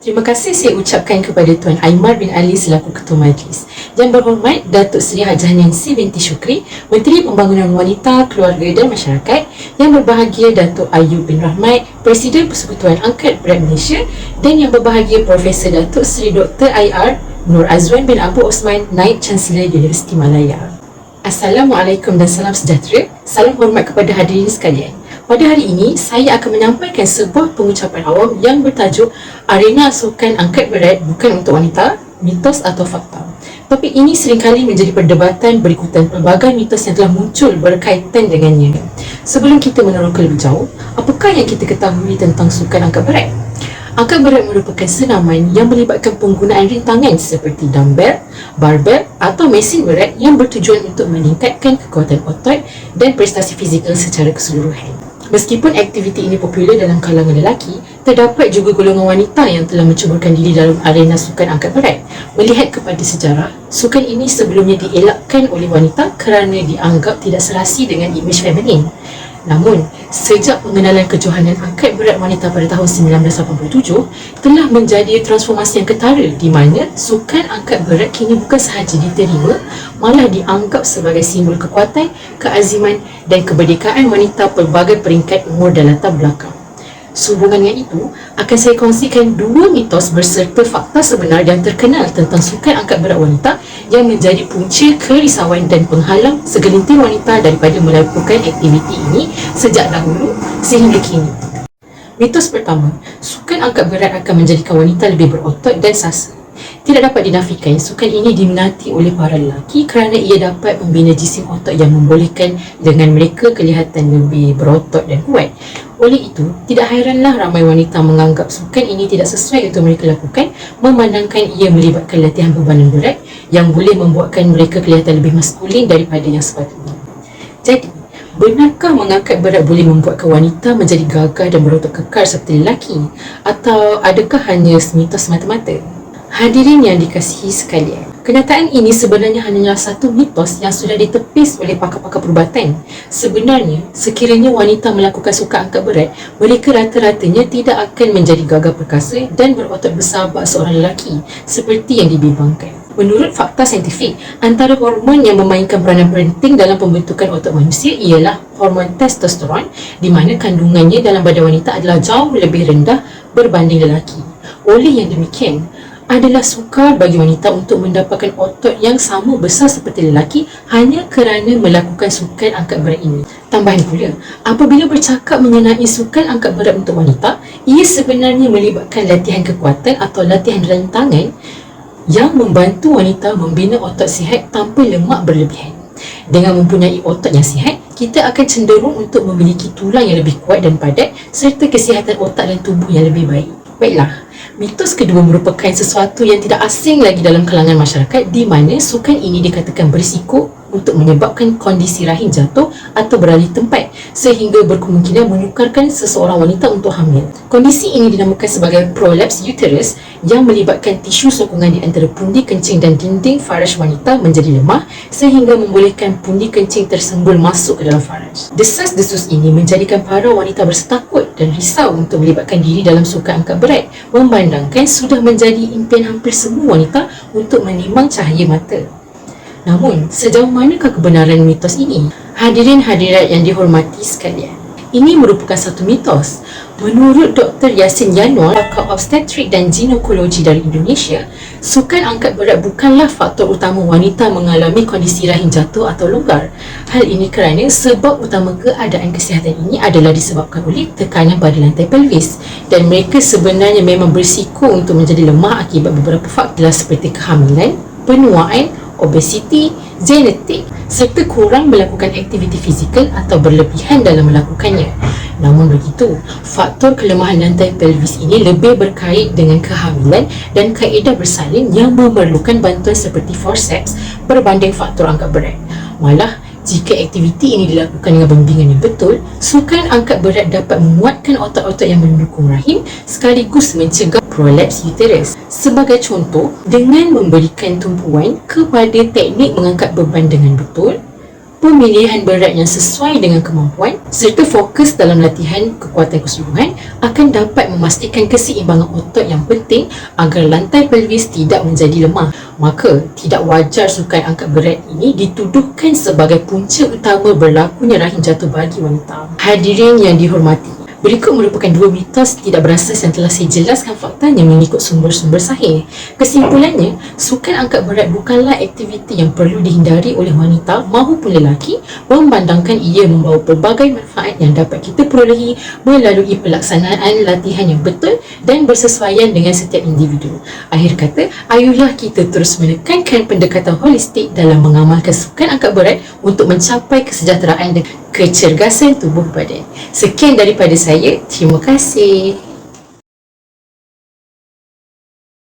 Terima kasih saya ucapkan kepada Tuan Aimar bin Ali selaku Ketua Majlis. Yang berhormat Datuk Seri Hajah Nancy binti Syukri, Menteri Pembangunan Wanita, Keluarga dan Masyarakat. Yang berbahagia Datuk Ayub bin Rahmat, Presiden Persekutuan Angkat Berat Malaysia. Dan yang berbahagia Profesor Datuk Seri Dr. IR Nur Azwan bin Abu Osman, Naib Chancellor Universiti Malaya. Assalamualaikum dan salam sejahtera. Salam hormat kepada hadirin sekalian. Pada hari ini, saya akan menyampaikan sebuah pengucapan awam yang bertajuk Arena Sukan Angkat Berat Bukan Untuk Wanita, Mitos atau Fakta. Topik ini seringkali menjadi perdebatan berikutan pelbagai mitos yang telah muncul berkaitan dengannya. Sebelum kita meneroka lebih jauh, apakah yang kita ketahui tentang sukan angkat berat? Angkat berat merupakan senaman yang melibatkan penggunaan rintangan seperti dumbbell, barbell atau mesin berat yang bertujuan untuk meningkatkan kekuatan otot dan prestasi fizikal secara keseluruhan. Meskipun aktiviti ini popular dalam kalangan lelaki, terdapat juga golongan wanita yang telah menceburkan diri dalam arena sukan angkat berat. Melihat kepada sejarah, sukan ini sebelumnya dielakkan oleh wanita kerana dianggap tidak serasi dengan imej feminin. Namun, sejak pengenalan kejohanan angkat berat wanita pada tahun 1987, telah menjadi transformasi yang ketara di mana sukan angkat berat kini bukan sahaja diterima, malah dianggap sebagai simbol kekuatan, keaziman dan kemerdekaan wanita pelbagai peringkat umur dan latar belakang. Sehubungan dengan itu, akan saya kongsikan dua mitos berserta fakta sebenar yang terkenal tentang sukan angkat berat wanita yang menjadi punca kerisauan dan penghalang segelintir wanita daripada melakukan aktiviti ini sejak dahulu sehingga kini. Mitos pertama, sukan angkat berat akan menjadikan wanita lebih berotot dan sasa. Tidak dapat dinafikan, sukan ini diminati oleh para lelaki kerana ia dapat membina jisim otot yang membolehkan dengan mereka kelihatan lebih berotot dan kuat. Oleh itu, tidak hairanlah ramai wanita menganggap sukan ini tidak sesuai untuk mereka lakukan, memandangkan ia melibatkan latihan bebanan berat yang boleh membuatkan mereka kelihatan lebih maskulin daripada yang sepatutnya. Jadi, benarkah mengangkat berat boleh membuatkan wanita menjadi gagah dan berotot kekar seperti lelaki? Atau adakah hanya mitos semata-mata? Hadirin yang dikasihi sekalian, kenyataan ini sebenarnya hanyalah satu mitos yang sudah ditepis oleh pakar-pakar perubatan. Sebenarnya, sekiranya wanita melakukan sukan angkat berat, mereka rata-ratanya tidak akan menjadi gagah perkasa dan berotot besar bak seorang lelaki seperti yang dibimbangkan. Menurut fakta saintifik, antara hormon yang memainkan peranan penting dalam pembentukan otot manusia ialah hormon testosteron, di mana kandungannya dalam badan wanita adalah jauh lebih rendah berbanding lelaki. Oleh yang demikian, adalah sukar bagi wanita untuk mendapatkan otot yang sama besar seperti lelaki hanya kerana melakukan sukan angkat berat ini. Tambahan pula, apabila bercakap mengenai sukan angkat berat untuk wanita, ia sebenarnya melibatkan latihan kekuatan atau latihan rintangan yang membantu wanita membina otot sihat tanpa lemak berlebihan. Dengan mempunyai otot yang sihat, kita akan cenderung untuk memiliki tulang yang lebih kuat dan padat serta kesihatan otak dan tubuh yang lebih baik. Baiklah, mitos kedua merupakan sesuatu yang tidak asing lagi dalam kalangan masyarakat, di mana sukan ini dikatakan berisiko untuk menyebabkan kondisi rahim jatuh atau beralih tempat sehingga berkemungkinan menukarkan seseorang wanita untuk hamil. Kondisi ini dinamakan sebagai prolapse uterus yang melibatkan tisu sokongan di antara pundi kencing dan dinding faraj wanita menjadi lemah sehingga membolehkan pundi kencing tersembul masuk ke dalam faraj. Desas-desus ini menjadikan para wanita bersetakut dan risau untuk melibatkan diri dalam sukan angkat berat, memandangkan sudah menjadi impian hampir semua wanita untuk menimang cahaya mata. Namun, sejauh manakah kebenaran mitos ini? Hadirin hadirat yang dihormati sekalian, ini merupakan satu mitos. Menurut Dr. Yasin Yanwar, pakar obstetrik dan ginekologi dari Indonesia, sukan angkat berat bukanlah faktor utama wanita mengalami kondisi rahim jatuh atau longgar. Hal ini kerana sebab utama keadaan kesihatan ini adalah disebabkan oleh tekanan pada lantai pelvis, dan mereka sebenarnya memang berisiko untuk menjadi lemah akibat beberapa faktor seperti kehamilan, penuaan, obesiti, genetik serta kurang melakukan aktiviti fizikal atau berlebihan dalam melakukannya. Namun begitu, faktor kelemahan lantai pelvis ini lebih berkait dengan kehamilan dan kaedah bersalin yang memerlukan bantuan seperti forceps berbanding faktor angkat berat. Malah, jika aktiviti ini dilakukan dengan bimbingan yang betul, sukan angkat berat dapat menguatkan otot-otot yang mendukung rahim sekaligus mencegah prolapse uterus. Sebagai contoh, dengan memberikan tumpuan kepada teknik mengangkat beban dengan betul, pemilihan berat yang sesuai dengan kemampuan serta fokus dalam latihan kekuatan keseluruhan akan dapat memastikan keseimbangan otot yang penting agar lantai pelvis tidak menjadi lemah. Maka, tidak wajar sukan angkat berat ini dituduhkan sebagai punca utama berlakunya rahim jatuh bagi wanita. Hadirin yang dihormati, berikut merupakan dua mitos tidak berasas yang telah saya jelaskan faktanya mengikut sumber-sumber sahih. Kesimpulannya, sukan angkat berat bukanlah aktiviti yang perlu dihindari oleh wanita maupun lelaki, memandangkan ia membawa pelbagai manfaat yang dapat kita perolehi melalui pelaksanaan latihan yang betul dan bersesuaian dengan setiap individu. Akhir kata, ayuhlah kita terus menekankan pendekatan holistik dalam mengamalkan sukan angkat berat untuk mencapai kesejahteraan dan kecergasan tubuh badan. Sekian daripada saya. Terima kasih.